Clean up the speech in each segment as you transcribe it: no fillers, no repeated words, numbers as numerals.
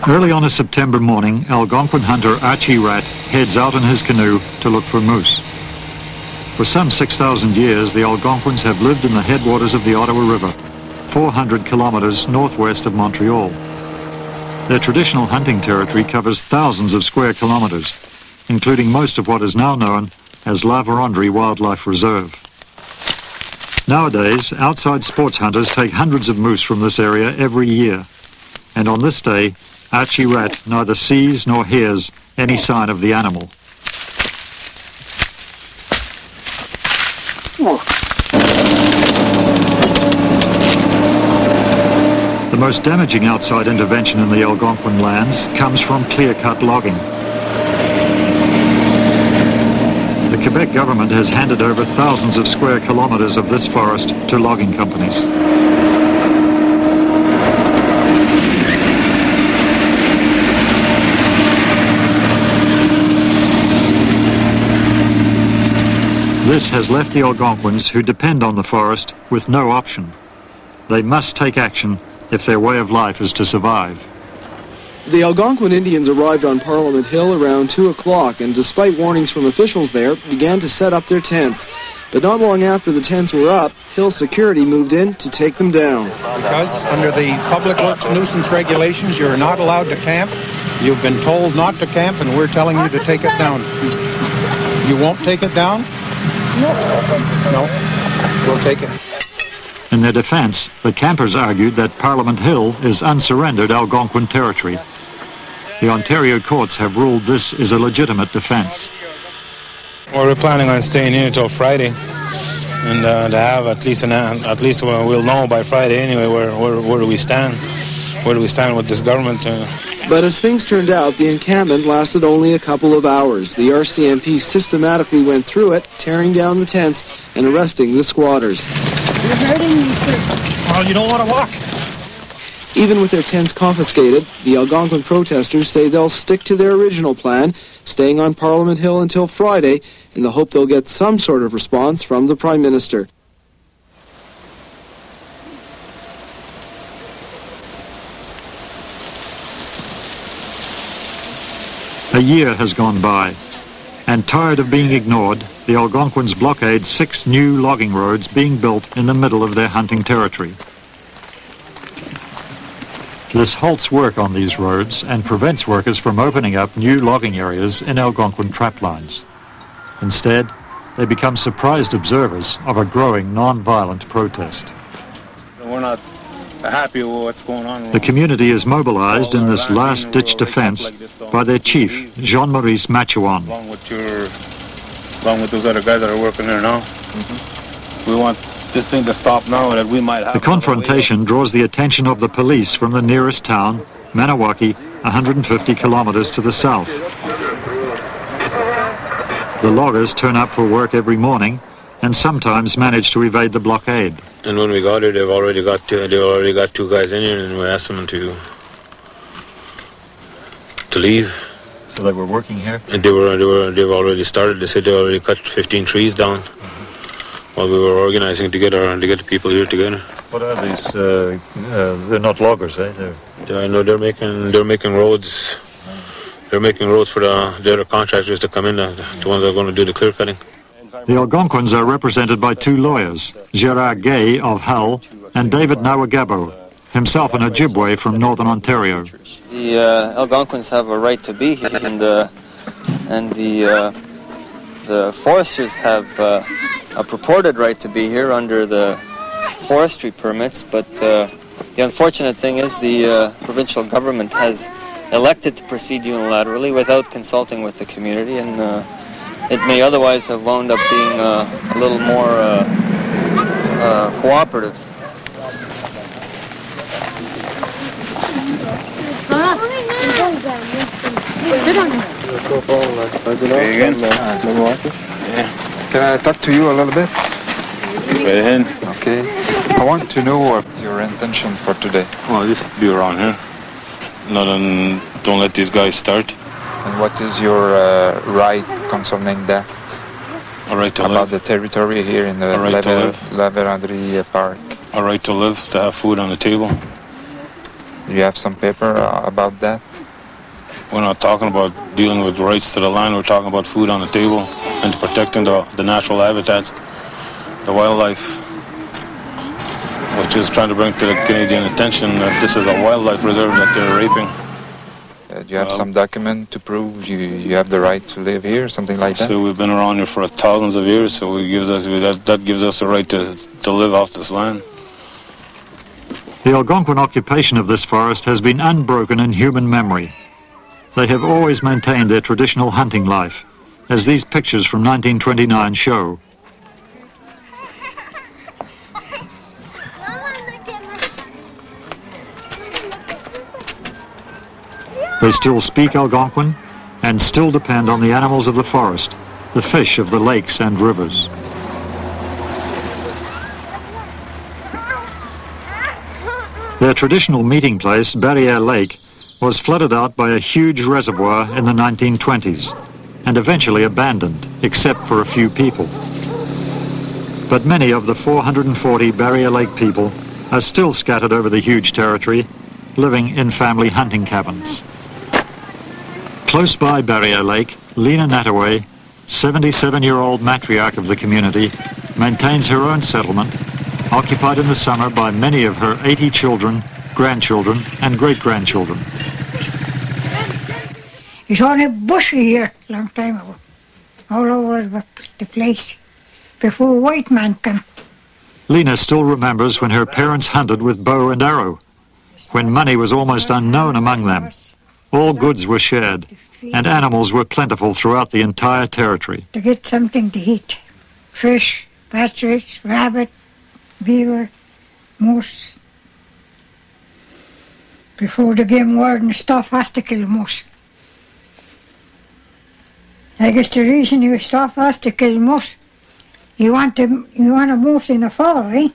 Early on a September morning, Algonquin hunter Archie Rat heads out in his canoe to look for moose. For some 6,000 years, the Algonquins have lived in the headwaters of the Ottawa River, 400 kilometers northwest of Montreal. Their traditional hunting territory covers thousands of square kilometers, including most of what is now known as La Vérendrye Wildlife Reserve. Nowadays, outside sports hunters take hundreds of moose from this area every year, and on this day, Archie Rat neither sees nor hears any sign of the animal. The most damaging outside intervention in the Algonquin lands comes from clear-cut logging. The Quebec government has handed over thousands of square kilometers of this forest to logging companies. This has left the Algonquins, who depend on the forest, with no option. They must take action if their way of life is to survive. The Algonquin Indians arrived on Parliament Hill around 2 o'clock and, despite warnings from officials there, began to set up their tents. But not long after the tents were up, Hill security moved in to take them down. Because under the Public Works nuisance regulations, you're not allowed to camp. You've been told not to camp, and we're telling you to take it down. You won't take it down? No, we'll take it. In their defense, the campers argued that Parliament Hill is unsurrendered Algonquin territory. The Ontario courts have ruled this is a legitimate defense. Well, we're planning on staying here until Friday, and to have at least we'll know by Friday anyway where do we stand. Where do we stand with this government? But as things turned out, the encampment lasted only a couple of hours. The RCMP systematically went through it, tearing down the tents and arresting the squatters. You're hurting me, sir. Well, you don't want to walk. Even with their tents confiscated, the Algonquin protesters say they'll stick to their original plan, staying on Parliament Hill until Friday, in the hope they'll get some sort of response from the Prime Minister. A year has gone by, and tired of being ignored, the Algonquins blockade 6 new logging roads being built in the middle of their hunting territory. This halts work on these roads and prevents workers from opening up new logging areas in Algonquin traplines. Instead, they become surprised observers of a growing non-violent protest. We're not happy with what's going on. The community is mobilized in this last-ditch defense by their chief, Jean-Maurice Machuan. Along with those other guys that are working there now. We want this thing to stop now, that we might have... The confrontation draws the attention of the police from the nearest town, Maniwaki, 150 kilometers to the south. The loggers turn up for work every morning and sometimes manage to evade the blockade. And when we got here, they've already got 2 guys in here, and we asked them to leave. So they were working here? And they've already started. They said they already cut 15 trees down while we were organizing to get the people here together. What are these? They're not loggers, eh? They're making roads. They're making roads for the other contractors to come in, the ones that are going to do the clear cutting. The Algonquins are represented by 2 lawyers, Gerard Gay of Hull and David Nawagabo, himself an Ojibwe from Northern Ontario. The Algonquins have a right to be here, and the foresters have a purported right to be here under the forestry permits, but the unfortunate thing is the provincial government has elected to proceed unilaterally without consulting with the community, and it may otherwise have wound up being a little more cooperative. Can I talk to you a little bit? Right ahead. Okay. I want to know what your intention for today. Well, just be around here. Don't let these guys start. And what is your right concerning that? A right to about live. The territory here in the La Vérendrye Park. A right to live, to have food on the table. Do you have some paper about that? we're not talking about dealing with rights to the land. We're talking about food on the table and protecting the natural habitats, the wildlife, which is trying to bring to the Canadian attention that this is a wildlife reserve that they're raping. Do you have some document to prove you have the right to live here, something like that? So we've been around here for thousands of years, so that gives us a right to live off this land. The Algonquin occupation of this forest has been unbroken in human memory. They have always maintained their traditional hunting life, as these pictures from 1929 show. They still speak Algonquin and still depend on the animals of the forest, the fish of the lakes and rivers. Their traditional meeting place, Barriere Lake, was flooded out by a huge reservoir in the 1920s and eventually abandoned, except for a few people. But many of the 440 Barriere Lake people are still scattered over the huge territory, living in family hunting cabins. Close by Barriere Lake, Lena Nataway, 77-year-old matriarch of the community, maintains her own settlement, occupied in the summer by many of her 80 children, grandchildren, and great-grandchildren. It's only bushy here a long time ago, all over the place, before white man came. Lena still remembers when her parents hunted with bow and arrow, when money was almost unknown among them. All goods were shared, and animals were plentiful throughout the entire territory. To get something to eat, fish, partridge, rabbit, beaver, moose. Before the game warden stuff has to kill moose. I guess the reason you stuff has to kill moose, you want a moose in the fall, eh?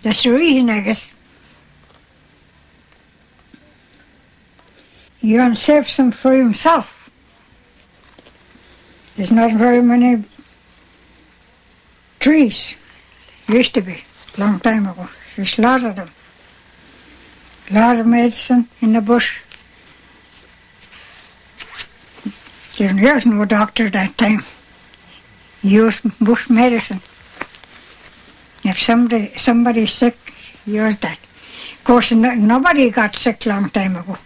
That's the reason, I guess. You want to save some for himself. There's not very many trees. Used to be, a long time ago. There's a lot of them. A lot of medicine in the bush. There was no doctor that time. He used bush medicine. If somebody's sick, he used that. Of course, nobody got sick a long time ago.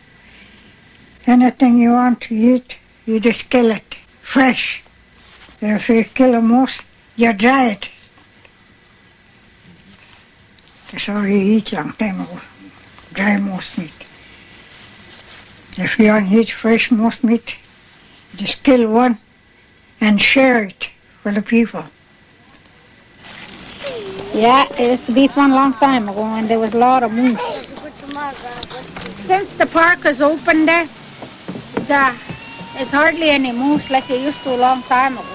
Anything you want to eat, you just kill it, fresh. If you kill a moose, you dry it. That's all you eat long time ago, dry moose meat. If you want to eat fresh moose meat, just kill one and share it for the people. Yeah, it used to be fun a long time ago, and there was a lot of moose. Since the park is open there, there's hardly any moose like it used to a long time ago.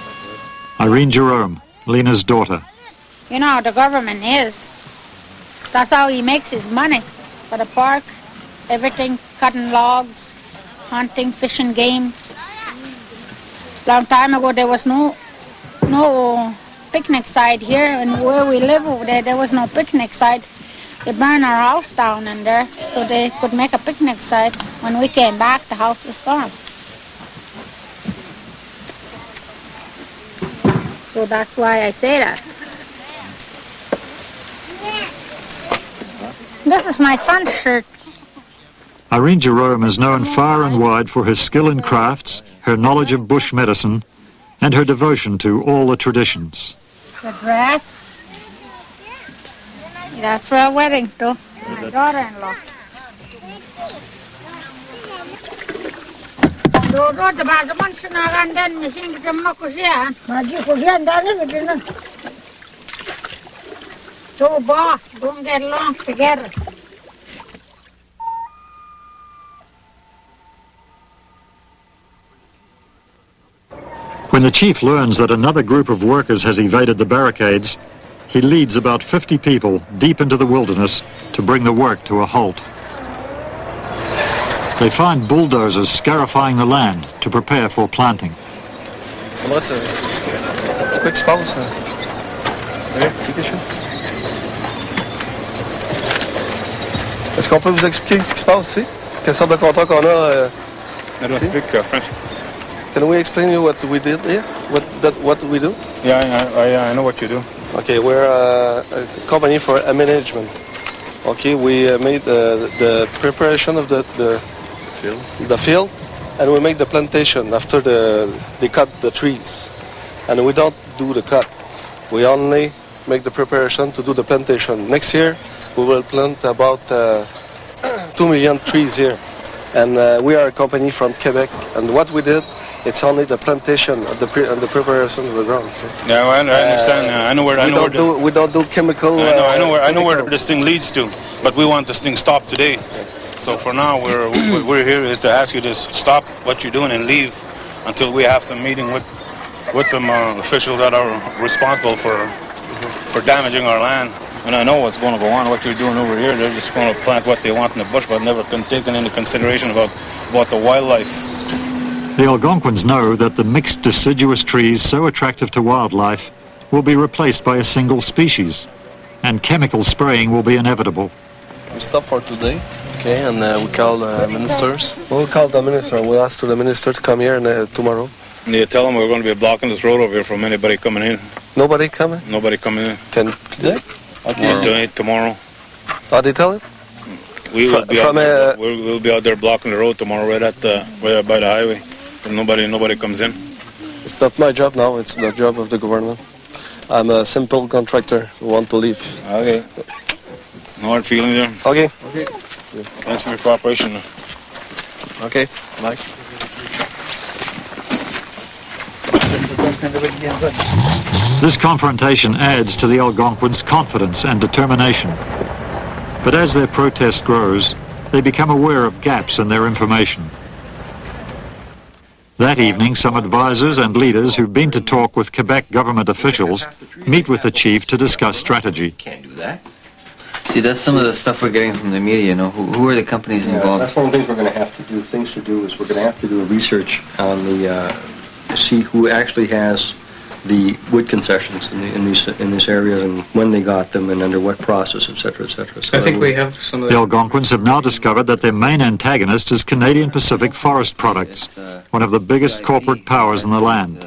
Irene Jerome, Lena's daughter. You know how the government is. That's how he makes his money. For the park, everything, cutting logs, hunting, fishing, games. Long time ago there was no picnic side here, and where we live over there was no picnic side. They burned our house down in there so they could make a picnic side. When we came back, the house was gone. So that's why I say that. This is my son's shirt. Irene Jerome is known far and wide for her skill in crafts, her knowledge of bush medicine, and her devotion to all the traditions. The dress. That's for a wedding, too. My daughter-in-law. Two boss don't get along together. When the chief learns that another group of workers has evaded the barricades, he leads about 50 people deep into the wilderness to bring the work to a halt. They find bulldozers scarifying the land to prepare for planting. Qu'est-ce qui se passe? C'est quelque chose? Est-ce qu'on peut vous expliquer ce qui se passe ici? Quelle sorte de contrat qu'on a I don't speak French. Can we explain you what we did here? What we do? Yeah, I know what you do. Okay, we're a company for management. Okay, we made the preparation of the field, and we make the plantation after they cut the trees. And we don't do the cut. We only make the preparation to do the plantation. Next year, we will plant about 2 million trees here. And we are a company from Quebec. And what we did, it's only the plantation and the preparation of the ground. So. Yeah, I understand. We don't do chemical. I know where this thing leads to, but we want this thing stopped today. So for now, we're here is to ask you to stop what you're doing and leave until we have some meeting with some officials that are responsible for damaging our land. And I know what's going to go on, what you're doing over here. They're just going to plant what they want in the bush, but never taken into consideration about the wildlife. The Algonquins know that the mixed deciduous trees so attractive to wildlife will be replaced by a single species, and chemical spraying will be inevitable. We stop for today, okay, and we call the ministers. We'll call the minister. We'll ask the minister to come here tomorrow. And you tell them we're going to be blocking this road over here from anybody coming in. Nobody coming? Nobody coming in. Can today? Okay. Tomorrow. How do you tell it? We'll be out there blocking the road tomorrow, right by the highway. And nobody comes in. It's not my job now. It's the job of the government. I'm a simple contractor who want to leave. Okay. No hard feeling there. Okay. Thanks for your cooperation. Okay. Bye. This confrontation adds to the Algonquins' confidence and determination. But as their protest grows, they become aware of gaps in their information. That evening, some advisors and leaders who've been to talk with Quebec government officials meet with the chief to discuss strategy. Can't do that. See, that's some of the stuff we're getting from the media, you know. Who are the companies involved? That's one of the things we're going to have to do. Things to do is we're going to have to do a research on see who actually has the wood concessions in this area and when they got them and under what process, etc., etc. So I think we have some of the Algonquins have now discovered that their main antagonist is Canadian Pacific Forest Products, one of the biggest corporate powers in the land.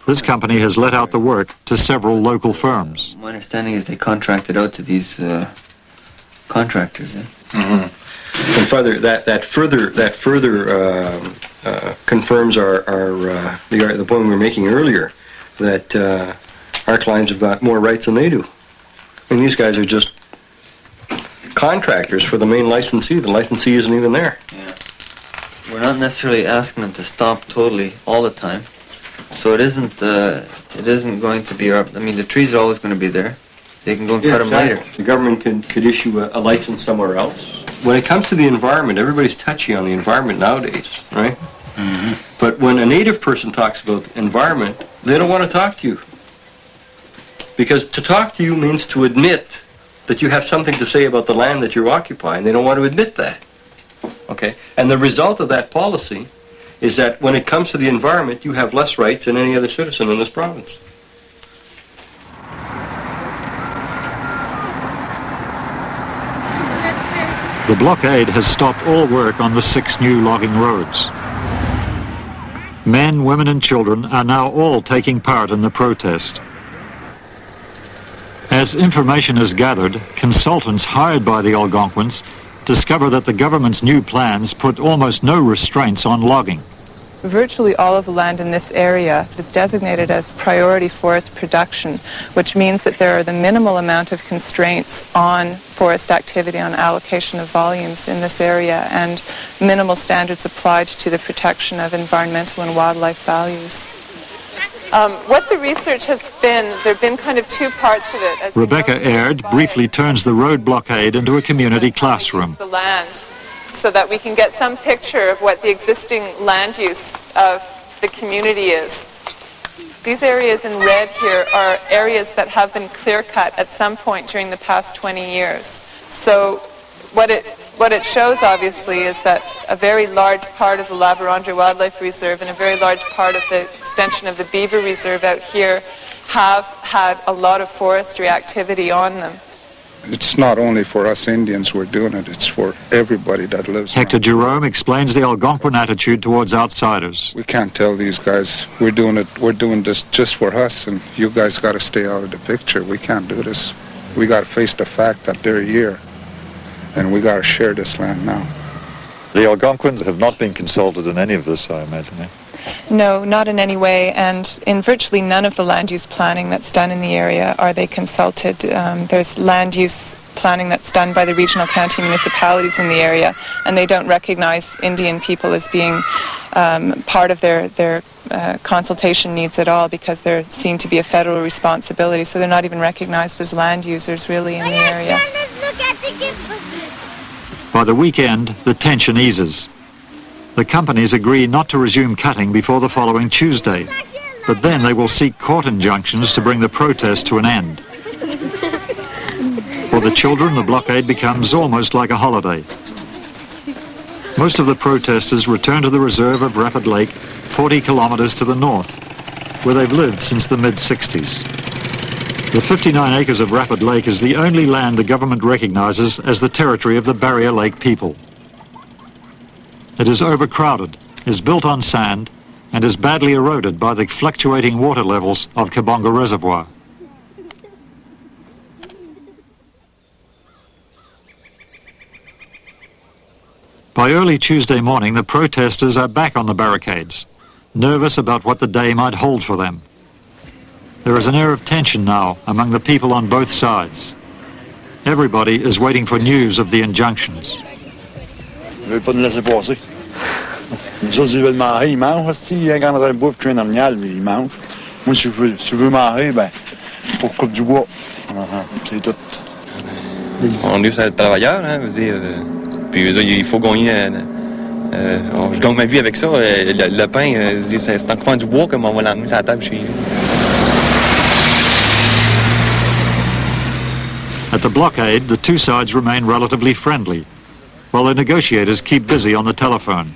This company has let out the work to several local firms. My understanding is they contracted out to these contractors. And further, that further confirms the point we were making earlier, that our clients have got more rights than they do. And these guys are just contractors for the main licensee. The licensee isn't even there. Yeah. We're not necessarily asking them to stop totally all the time. So it isn't going to be. I mean, the trees are always going to be there. They can go and cut them later. The government could issue a license somewhere else. When it comes to the environment, everybody's touchy on the environment nowadays, right? Mm-hmm. But when a native person talks about the environment, they don't want to talk to you. Because to talk to you means to admit that you have something to say about the land that you're occupying. They don't want to admit that. Okay? And the result of that policy is that when it comes to the environment, you have less rights than any other citizen in this province. The blockade has stopped all work on the 6 new logging roads. Men, women and children are now all taking part in the protest. As information is gathered, consultants hired by the Algonquins discover that the government's new plans put almost no restraints on logging. Virtually all of the land in this area is designated as priority forest production, which means that there are the minimal amount of constraints on forest activity, on allocation of volumes in this area, and minimal standards applied to the protection of environmental and wildlife values. What the research has been, there have been kind of 2 parts of it. As Rebecca Aird briefly turns the road blockade into a community classroom. The land, so that we can get some picture of what the existing land use of the community is. These areas in red here are areas that have been clear-cut at some point during the past 20 years. So what it shows, obviously, is that a very large part of the La Vérendrye Wildlife Reserve and a very large part of the extension of the Beaver Reserve out here have had a lot of forestry activity on them. It's not only for us Indians we're doing it, it's for everybody that lives Hector around. Jerome explains the Algonquin attitude towards outsiders. We can't tell these guys we're doing this just for us, and you guys got to stay out of the picture. We can't do this. We got to face the fact that they're here, and we got to share this land now. The Algonquins have not been consulted in any of this, I imagine. No, not in any way, and in virtually none of the land use planning that's done in the area are they consulted. There's land use planning that's done by the regional county municipalities in the area, and they don't recognize Indian people as being part of their consultation needs at all, because they're seen to be a federal responsibility, so they're not even recognized as land users really in the area. By the weekend, the tension eases. The companies agree not to resume cutting before the following Tuesday, but then they will seek court injunctions to bring the protest to an end. For the children, the blockade becomes almost like a holiday. Most of the protesters return to the reserve of Rapid Lake, 40 kilometers to the north, where they've lived since the mid-60s. The 59 acres of Rapid Lake is the only land the government recognizes as the territory of the Barrier Lake people. It is overcrowded, is built on sand, and is badly eroded by the fluctuating water levels of Kabonga Reservoir. By early Tuesday morning, the protesters are back on the barricades, nervous about what the day might hold for them. There is an air of tension now among the people on both sides. Everybody is waiting for news of the injunctions. Ils veulent pas nous laisser passer. Nous autres, ils veulent manger, ils mangent. S'il y a un grand bois puis un animal, ils mangent. Moi, si je veux manger, ben, faut que je coupe du bois. C'est tout. On est des travailleurs, hein, veut dire, puis il faut gagner. Je gagne ma vie avec ça. Le pain, c'est en coupant du bois comme on va l'emmener sur la table chez nous. At the blockade, the two sides remain relatively friendly, while the negotiators keep busy on the telephone.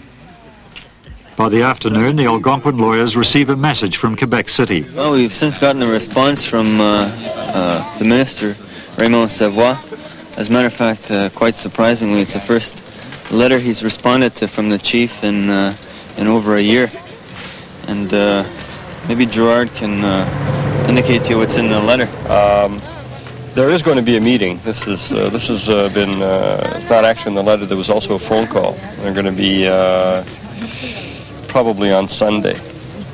By the afternoon, the Algonquin lawyers receive a message from Quebec City. Well, we've since gotten a response from the minister, Raymond Savoie. As a matter of fact, quite surprisingly, it's the first letter he's responded to from the chief in over a year. And maybe Gerard can indicate to you what's in the letter. There is going to be a meeting. This has been not actually in the letter. There was also a phone call. They're going to be probably on Sunday,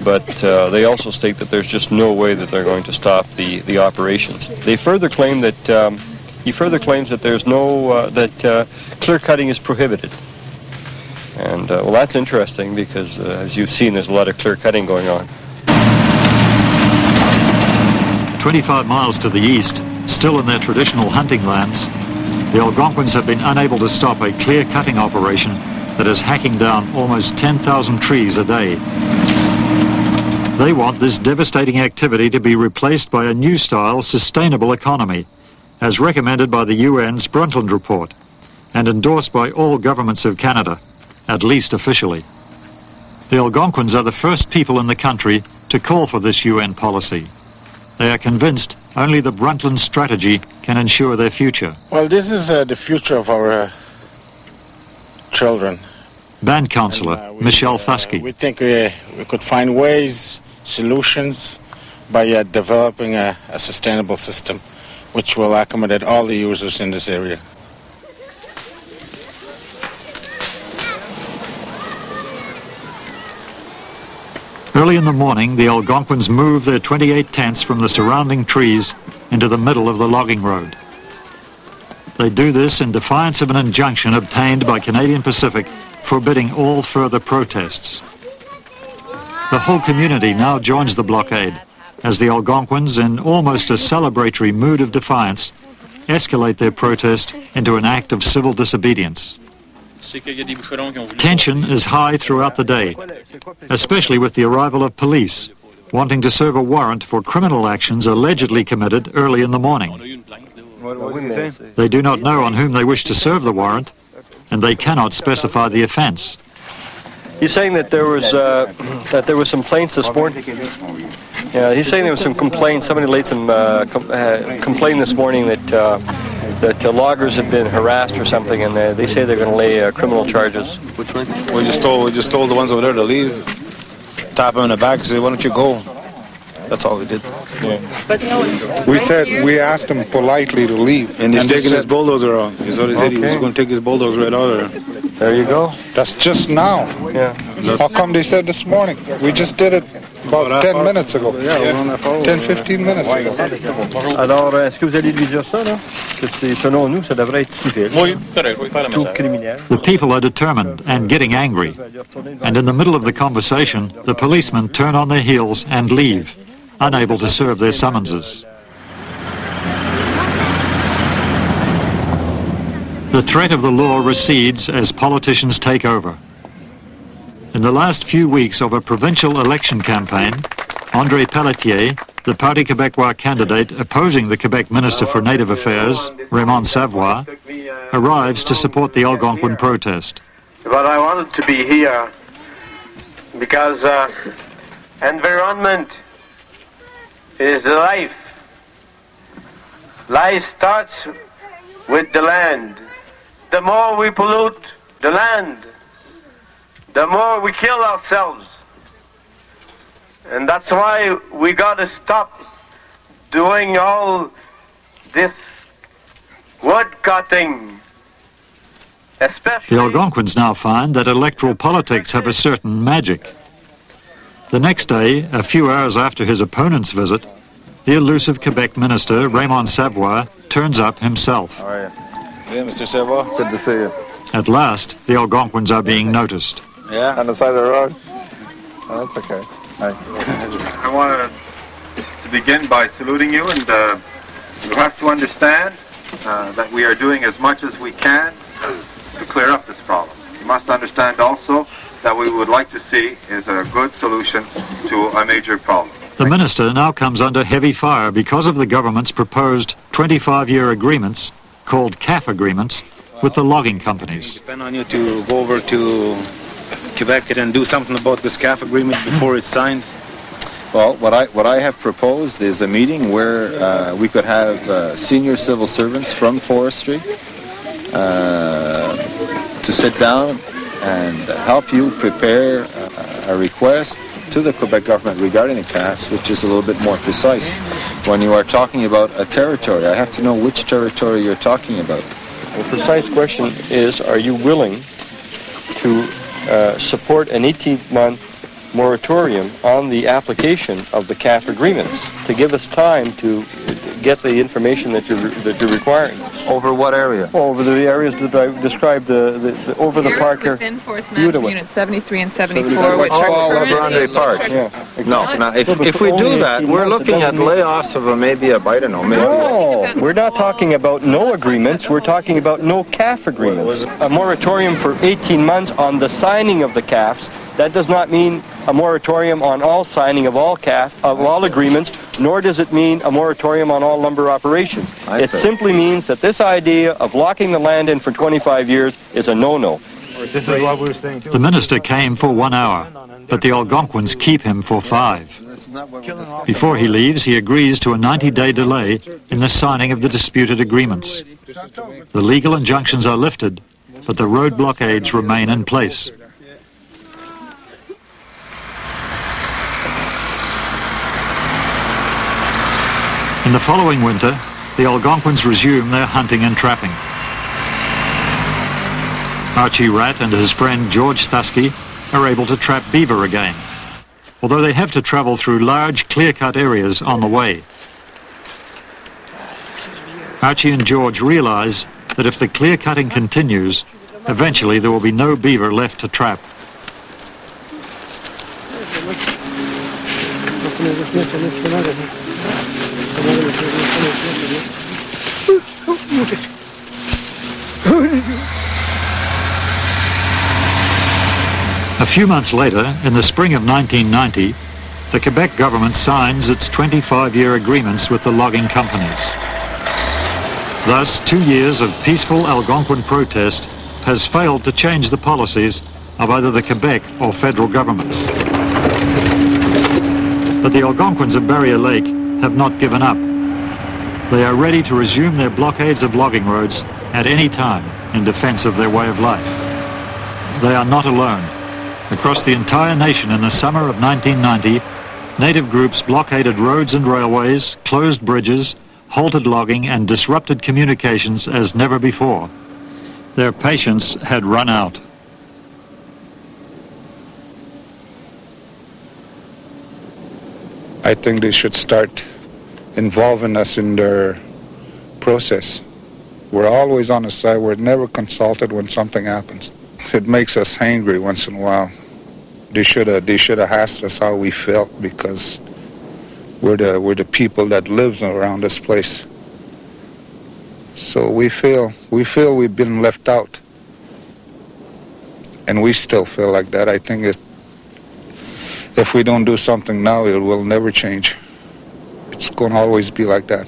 but they also state that there's just no way that they're going to stop the operations. They further claim that he further claims that there's no clear cutting is prohibited. And well, that's interesting because as you've seen, there's a lot of clear cutting going on. 25 miles to the east, still in their traditional hunting lands, the Algonquins have been unable to stop a clear-cutting operation that is hacking down almost 10,000 trees a day. They want this devastating activity to be replaced by a new-style sustainable economy, as recommended by the UN's Brundtland Report, and endorsed by all governments of Canada, at least officially. The Algonquins are the first people in the country to call for this UN policy. They are convinced only the Brundtland strategy can ensure their future. Well, this is the future of our children. Band councillor Michelle Thusky. We think we could find ways, solutions, by developing a sustainable system which will accommodate all the users in this area. Early in the morning, the Algonquins move their 28 tents from the surrounding trees into the middle of the logging road. They do this in defiance of an injunction obtained by Canadian Pacific forbidding all further protests. The whole community now joins the blockade as the Algonquins, in almost a celebratory mood of defiance, escalate their protest into an act of civil disobedience. Tension is high throughout the day, especially with the arrival of police wanting to serve a warrant for criminal actions allegedly committed early in the morning. They do not know on whom they wish to serve the warrant, and they cannot specify the offence. You're saying that there was some plaints this morning? Yeah, he's saying there was some complaints. Somebody laid some complaint this morning that that loggers have been harassed or something, and they say they're going to lay criminal charges. Which one? We just told the ones over there to leave. Tap them in the back and say, "Why don't you go?" That's all we did. Yeah. We asked him politely to leave. And he's taking his bulldozer on. He's what he said. He was going to take his bulldozer right out of there. There you go. That's just now. Yeah. How come they said this morning? We just did it about 10 minutes ago. 10, 15 minutes ago. Alors, est-ce que vous allez lui dire ça, là? Que c'est, selon nous, ça devrait être civil. Oui, correct. Oui, tout criminel. The people are determined and getting angry. And in the middle of the conversation, the policemen turn on their heels and leave, unable to serve their summonses. The threat of the law recedes as politicians take over. In the last few weeks of a provincial election campaign, André Pelletier, the Parti Québécois candidate opposing the Quebec Minister for Native Affairs, Raymond Savoie, arrives to support the Algonquin protest. But I wanted to be here because environment is life. Life starts with the land. The more we pollute the land, the more we kill ourselves. And that's why we gotta stop doing all this wood cutting. Especially the Algonquins now find that electoral politics have a certain magic. The next day, a few hours after his opponent's visit, the elusive Quebec minister, Raymond Savoie, turns up himself. How are you? Yeah, Mr. Savoie. Good to see you. At last, the Algonquins are being noticed. Yeah. On the side of the road? Oh, that's okay. Hi. I want to begin by saluting you, and you have to understand that we are doing as much as we can to clear up this problem. You must understand also that we would like to see is a good solution to a major problem. The minister now comes under heavy fire because of the government's proposed 25-year agreements, called CAF agreements, with the logging companies. Depend on you to go over to Quebec and do something about this CAF agreement before it's signed. Well, what I have proposed is a meeting where we could have senior civil servants from forestry to sit down and help you prepare a request to the Quebec government regarding the CAFs, which is a little bit more precise. When you are talking about a territory, I have to know which territory you're talking about. The precise question is, are you willing to support an 18-month moratorium on the application of the CAF agreements to give us time to get the information that you're requiring? Over what area? Well, over the areas that I described, over the park here. Within Forest Management Unit 73 and 74, which all are over Grande Park. Yeah, exactly. No, if we do that, we're looking at layoffs of maybe I don't know, maybe. No, we're not talking about no agreements. We're talking about no CAF agreements. A moratorium for 18 months on the signing of the CAFs. That does not mean a moratorium on all signing of all CAF, of all agreements, nor does it mean a moratorium on all lumber operations. It simply means that this idea of locking the land in for 25 years is a no-no. The minister came for 1 hour, but the Algonquins keep him for 5. Before he leaves, he agrees to a 90-day delay in the signing of the disputed agreements. The legal injunctions are lifted, but the road blockades remain in place. In the following winter, the Algonquins resume their hunting and trapping. Archie Ratt and his friend George Thusky are able to trap beaver again, although they have to travel through large clear-cut areas on the way. Archie and George realize that if the clear-cutting continues, eventually there will be no beaver left to trap. A few months later, in the spring of 1990, the Quebec government signs its 25-year agreements with the logging companies. Thus, 2 years of peaceful Algonquin protest has failed to change the policies of either the Quebec or federal governments. But the Algonquins of Barrier Lake have not given up. They are ready to resume their blockades of logging roads at any time in defense of their way of life. They are not alone. Across the entire nation in the summer of 1990, native groups blockaded roads and railways, closed bridges, halted logging and disrupted communications as never before. Their patience had run out. I think they should start involving us in their process. We're always on the side. We're never consulted when something happens. It makes us angry once in a while. They should have asked us how we felt, because we're the people that lives around this place. So we feel we've been left out, and we still feel like that. I think if we don't do something now, it will never change. It's going to always be like that.